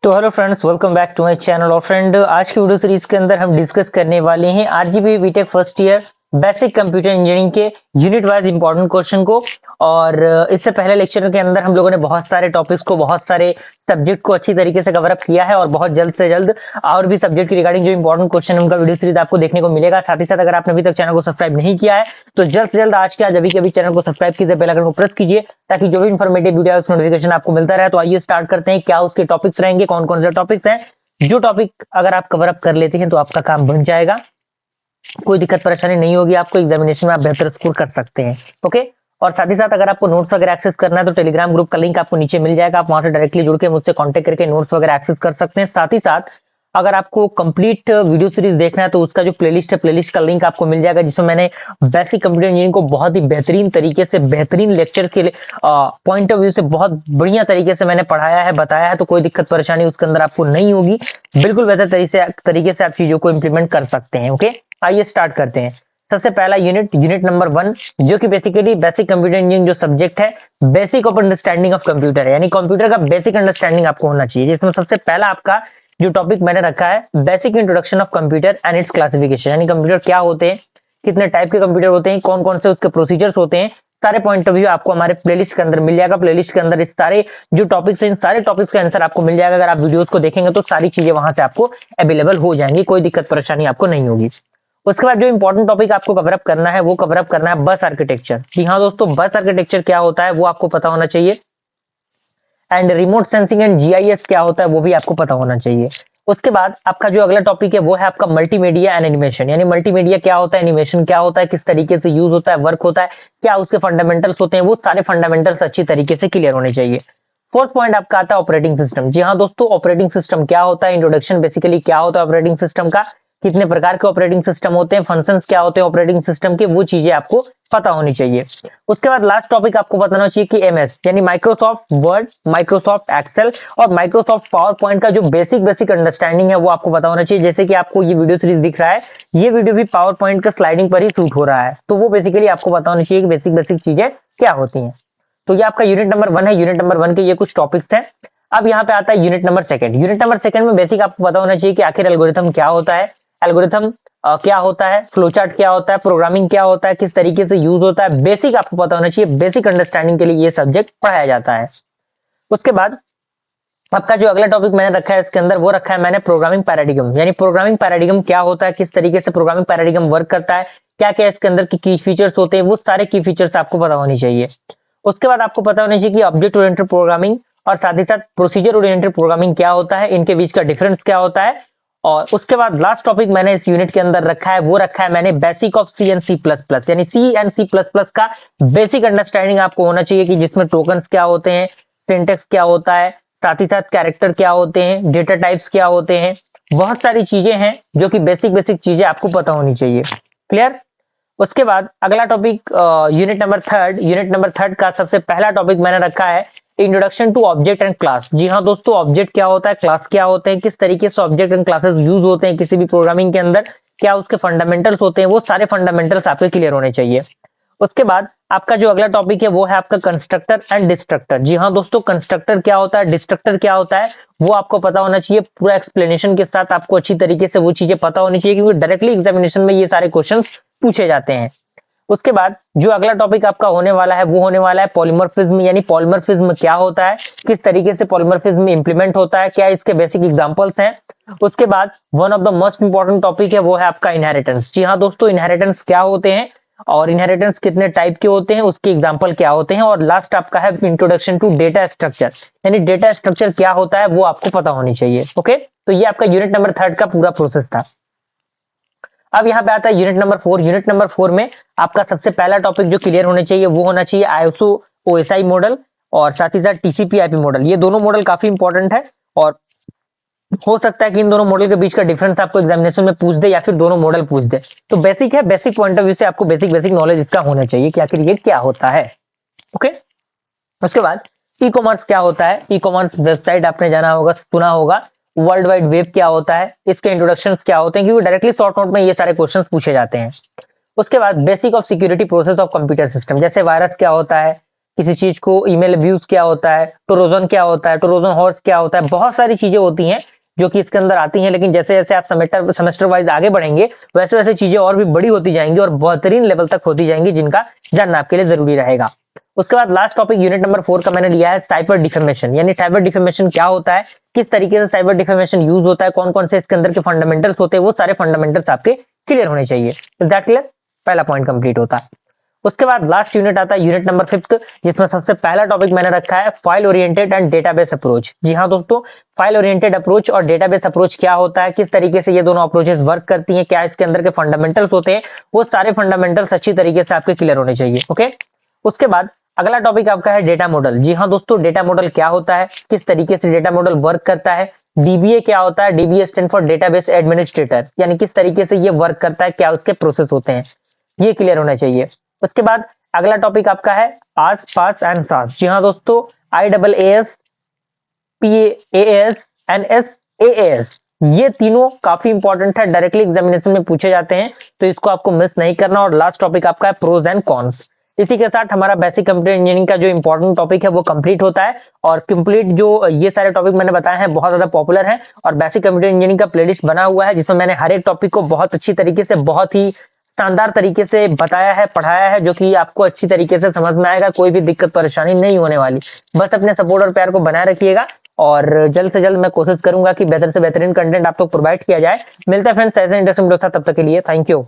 तो hello friends, welcome back to my channel. और friend, आज की वीडियो सीरीज के अंदर हम डिस्कस करने वाले हैं RGB BTech first year basic computer engineering के यूनिट वाइज इंपॉर्टेंट क्वेश्चन को। और इससे पहले लेक्चर के अंदर हम लोगों ने बहुत सारे टॉपिक्स को, बहुत सारे सब्जेक्ट को अच्छी तरीके से कवर अप किया है और बहुत जल्द से जल्द और भी सब्जेक्ट की रिगार्डिंग जो इंपॉर्टेंट क्वेश्चन उनका वीडियो सीरीज आपको देखने को मिलेगा। साथ ही साथ अगर आपने अभी तक चैनल को सब्सक्राइब नहीं किया है तो जल्द से जल्द आज के आज अभी के अभी चैनल को सब्सक्राइब कीजिए, बेल आइकन को प्रेस कीजिए ताकि जो भी इंफॉर्मेटिव वीडियो है उसका नोटिफिकेशन आपको मिलता रहे। तो आइए स्टार्ट करते हैं, क्या उसके टॉपिक्स रहेंगे, कौन कौन से टॉपिक्स हैं जो टॉपिक अगर आप कवर अप कर लेते हैं तो आपका काम बन जाएगा, कोई दिक्कत परेशानी नहीं होगी, आपको एग्जामिनेशन में आप बेहतर स्कोर कर सकते हैं। ओके। और साथ ही साथ अगर आपको नोट्स वगैरह एक्सेस करना है तो टेलीग्राम ग्रुप का लिंक आपको नीचे मिल जाएगा, आप वहां से डायरेक्टली जुड़ के मुझसे कांटेक्ट करके नोट्स वगैरह एक्सेस कर सकते हैं। साथ ही साथ अगर आपको कंप्लीट वीडियो सीरीज देखना है तो उसका जो प्लेलिस्ट है, प्लेलिस्ट का लिंक आपको मिल जाएगा, जिसमें मैंने बेसिक कंप्यूटर इंजीनियरिंग को बहुत ही बेहतरीन तरीके से, बेहतरीन लेक्चर के पॉइंट ऑफ व्यू से बहुत बढ़िया तरीके से मैंने पढ़ाया है, बताया है। तो कोई दिक्कत परेशानी उसके अंदर आपको नहीं होगी, बिल्कुल बेहतर तरीके से आप चीजों को इंप्लीमेंट कर सकते हैं। ओके, आइए स्टार्ट करते हैं। सबसे पहला यूनिट नंबर 1, जो कि बेसिकली बेसिक कंप्यूटर इंजीनियरिंग जो सब्जेक्ट है, basic of understanding of computer है, यानी कंप्यूटर का बेसिक अंडरस्टैंडिंग आपको होना चाहिए। जिसमें सबसे पहला आपका जो टॉपिक मैंने रखा है, basic introduction of computer and it's classification, यानी कंप्यूटर क्या होते हैं, कितने टाइप के कंप्यूटर होते हैं, कौन कौन से उसके प्रोसीजर्स होते हैं, सारे पॉइंट ऑफ व्यू आपको हमारे प्लेलिस्ट के अंदर मिल जाएगा। प्लेलिस्ट के अंदर इस सारे जो टॉपिक्स हैं, इन सारे टॉपिक्स का आंसर आपको मिल जाएगा। अगर आप वीडियोस को देखेंगे तो सारी चीजें वहां से आपको अवेलेबल हो जाएंगी, कोई दिक्कत परेशानी आपको नहीं होगी। उसके बाद जो इंपॉर्टेंट टॉपिक आपको कवर अप करना है वो कवर अप करना है बस आर्किटेक्चर। जी हाँ दोस्तों, बस आर्किटेक्चर क्या होता है वो आपको पता होना चाहिए। And remote sensing and GIS क्या होता है वो भी आपको पता होना चाहिए। उसके बाद आपका जो अगला टॉपिक है वो है आपका मल्टीमीडिया एंड एनिमेशन, यानी मल्टीमीडिया क्या होता है, एनिमेशन क्या होता है, किस तरीके से यूज होता है, वर्क होता है, क्या उसके फंडामेंटल्स होते हैं, वो सारे फंडामेंटल्स अच्छी तरीके से क्लियर होने चाहिए। फोर्थ पॉइंट आपका आता है ऑपरेटिंग सिस्टम। जी हाँ दोस्तों, ऑपरेटिंग सिस्टम क्या होता है, इंट्रोडक्शन बेसिकली क्या होता है ऑपरेटिंग सिस्टम का, कितने प्रकार के ऑपरेटिंग सिस्टम होते हैं, फंक्शंस क्या होते हैं ऑपरेटिंग सिस्टम के, वो चीजें आपको पता होनी चाहिए। उसके बाद लास्ट टॉपिक आपको बताना चाहिए कि एमएस यानी माइक्रोसॉफ्ट वर्ड, माइक्रोसॉफ्ट एक्सेल और माइक्रोसॉफ्ट पावर पॉइंट का जो बेसिक अंडरस्टैंडिंग है वो आपको पता होना चाहिए। जैसे कि आपको ये वीडियो सीरीज दिख रहा है, ये वीडियो भी पावर पॉइंट का स्लाइडिंग पर ही शूट हो रहा है, तो वो बेसिकली आपको पता होना चाहिए कि बेसिक चीजें क्या होती हैं। तो ये आपका यूनिट नंबर 1 है। यूनिट नंबर 1 के ये कुछ टॉपिक्स हैं। अब यहाँ पे आता है यूनिट नंबर 2। यूनिट नंबर 2 में बेसिक आपको पता होना चाहिए कि आखिर एल्गोरिथम क्या होता है, एल्गोरिथम क्या होता है, फ्लोचार्ट क्या होता है, प्रोग्रामिंग क्या होता है, किस तरीके से यूज होता है, बेसिक आपको पता होना चाहिए। बेसिक अंडरस्टैंडिंग के लिए ये सब्जेक्ट पढ़ाया जाता है। उसके बाद आपका जो अगला टॉपिक मैंने रखा है इसके अंदर, वो रखा है मैंने प्रोग्रामिंग पैराडिगम, यानी प्रोग्रामिंग पैराडिगम क्या होता है, किस तरीके से प्रोग्रामिंग पैराडिगम वर्क करता है, क्या क्या इसके अंदर की फीचर्स होते हैं, वो सारे की फीचर्स आपको पता होनी चाहिए। उसके बाद आपको पता होना चाहिए कि ऑब्जेक्ट ओरिएंटेड प्रोग्रामिंग और साथ ही साथ प्रोसीजर ओरिएंटेड प्रोग्रामिंग क्या होता है, इनके बीच का डिफरेंस क्या होता है। और उसके बाद लास्ट टॉपिक मैंने इस यूनिट के अंदर रखा है, वो रखा है मैंने basic of C and C plus plus, यानी C and C plus plus का बेसिक अंडरस्टैंडिंग आपको होना चाहिए कि जिसमें टोकन्स क्या होते हैं, सिंटेक्स क्या होता है, साथ ही साथ कैरेक्टर क्या होते हैं, डेटा टाइप्स क्या होते हैं, बहुत सारी चीजें हैं जो कि बेसिक चीजें आपको पता होनी चाहिए। क्लियर। उसके बाद अगला टॉपिक यूनिट नंबर थर्ड का सबसे पहला टॉपिक मैंने रखा है introduction to object and class. जी हाँ दोस्तों, ऑब्जेक्ट क्या होता है, क्लास क्या होते हैं, किस तरीके से ऑब्जेक्ट एंड क्लासेस यूज होते हैं किसी भी प्रोग्रामिंग के अंदर, क्या उसके फंडामेंटल्स होते हैं, वो सारे फंडामेंटल्स आपके क्लियर होने चाहिए। उसके बाद आपका जो अगला टॉपिक है वो है आपका कंस्ट्रक्टर एंड डिस्ट्रक्टर। जी हाँ दोस्तों, कंस्ट्रक्टर क्या होता है, डिस्ट्रक्टर क्या होता है, वो आपको पता होना चाहिए। पूरा एक्सप्लेनेशन के साथ आपको अच्छी तरीके से वो चीजें पता होनी चाहिए, क्योंकि डायरेक्टली एग्जामिनेशन में ये सारे क्वेश्चंस पूछे जाते हैं। उसके बाद जो अगला टॉपिक आपका होने वाला है वो होने वाला है पॉलीमॉर्फिज्म, यानी पॉलीमॉर्फिज्म क्या होता है, किस तरीके से पॉलीमॉर्फिज्म इंप्लीमेंट होता है, क्या इसके बेसिक एग्जांपल्स हैं। उसके बाद one of the most important topic है वो है आपका इनहेरिटेंस। जी हाँ दोस्तों, इनहेरिटेंस क्या होते हैं और इनहेरिटेंस कितने टाइप के होते हैं, उसके एग्जांपल क्या होते हैं। और लास्ट आपका है इंट्रोडक्शन टू डेटा स्ट्रक्चर, यानी डेटा स्ट्रक्चर क्या होता है वो आपको पता होनी चाहिए। ओके, तो ये आपका यूनिट नंबर 3 का पूरा प्रोसेस था। अब यहाँ पे आता है यूनिट नंबर 4। यूनिट नंबर 4 में आपका सबसे पहला टॉपिक जो क्लियर होना चाहिए वो होना चाहिए आईएसओ ओएसआई मॉडल और साथ ही साथ टीसीपी आईपी मॉडल। ये दोनों मॉडल काफी इंपॉर्टेंट है और हो सकता है कि इन दोनों मॉडल के बीच का डिफरेंस आपको एग्जामिनेशन में पूछ दे या फिर दोनों मॉडल पूछ दे। तो बेसिक है, बेसिक पॉइंट ऑफ व्यू से आपको बेसिक नॉलेज इसका होना चाहिए कि आखिर ये क्या होता है। ओके। उसके बाद ई कॉमर्स क्या होता है, ई कॉमर्स वेबसाइट आपने जाना होगा, सुना होगा। वर्ल्ड वाइड वेब क्या होता है, इसके इंट्रोडक्शन क्या होते हैं, क्योंकि डायरेक्टली शॉर्ट नोट में ये सारे क्वेश्चन पूछे जाते हैं। उसके बाद basic of security process of computer system, जैसे वायरस क्या होता है, किसी चीज को ईमेल अब्यूज क्या होता है, ट्रोजन क्या होता है, ट्रोजन हॉर्स क्या होता है, बहुत सारी चीजें होती हैं जो कि इसके अंदर आती हैं। लेकिन जैसे जैसे आप सेमेस्टर वाइज आगे बढ़ेंगे वैसे वैसे चीजें और भी बड़ी होती जाएंगी और बेहतरीन लेवल तक होती जाएंगी, जिनका जानना आपके लिए जरूरी रहेगा। उसके बाद लास्ट टॉपिक यूनिट नंबर 4 का मैंने लिया है साइबर डिफेमेशन, यानी साइबर डिफेमेशन क्या होता है, किस तरीके से साइबर डिफेमेशन यूज होता है, कौन कौन से इसके अंदर के फंडामेंटल्स होते हैं, वो सारे फंडामेंटल्स आपके क्लियर होने चाहिए। दैट क्लियर, पहला पॉइंट कंप्लीट होता है। उसके बाद लास्ट यूनिट आता है यूनिट नंबर 5, जिसमें सबसे पहला टॉपिक मैंने रखा है file oriented and database approach. जी हाँ दोस्तों, फाइल ओरिएंटेड अप्रोच और डेटाबेस अप्रोच क्या होता है, किस तरीके से ये दोनों अप्रोचेस वर्क करती हैं, क्या इसके अंदर के फंडामेंटल्स होते हैं, वो सारे फंडामेंटल्स अच्छी तरीके से आपके क्लियर होने चाहिए। ओके, उसके बाद अगला टॉपिक आपका है डेटा मॉडल। जी हाँ दोस्तों, डेटा मॉडल क्या होता है, किस तरीके से डेटा मॉडल वर्क करता है, डीबीए क्या होता है, dBA stand for database administrator, यानी किस तरीके से ये वर्क करता है, क्या उसके प्रोसेस होते हैं, ये क्लियर होना चाहिए। उसके बाद अगला टॉपिक आपका है आस पास एंड सास। जी हाँ दोस्तों, IAAS, PAAS, NSAAS, ये तीनों काफी इंपॉर्टेंट है, डायरेक्टली एग्जामिनेशन में पूछे जाते हैं, तो इसको आपको मिस नहीं करना। और लास्ट टॉपिक आपका है प्रोज एंड कॉन्स। इसी के साथ हमारा बेसिक कंप्यूटर इंजीनियरिंग का जो इंपॉर्टेंट टॉपिक है वो कंप्लीट होता है। और कंप्लीट जो ये सारे टॉपिक मैंने बताए हैं बहुत ज्यादा पॉपुलर है, और बेसिक कंप्यूटर इंजीनियरिंग का प्लेलिस्ट बना हुआ है जिसमें मैंने हर एक टॉपिक को बहुत अच्छी तरीके से, बहुत ही शानदार तरीके से बताया है, पढ़ाया है, जो कि आपको अच्छी तरीके से समझ में आएगा, कोई भी दिक्कत परेशानी नहीं होने वाली। बस अपने सपोर्ट और प्यार को बनाए रखिएगा, और जल्द से जल्द मैं कोशिश करूंगा कि बेहतर से बेहतरीन कंटेंट आप तक प्रोवाइड किया जाए। मिलते हैं फ्रेंड्स ऐसे इंटरेस्टिंग वीडियो के साथ, तब तक के लिए थैंक यू।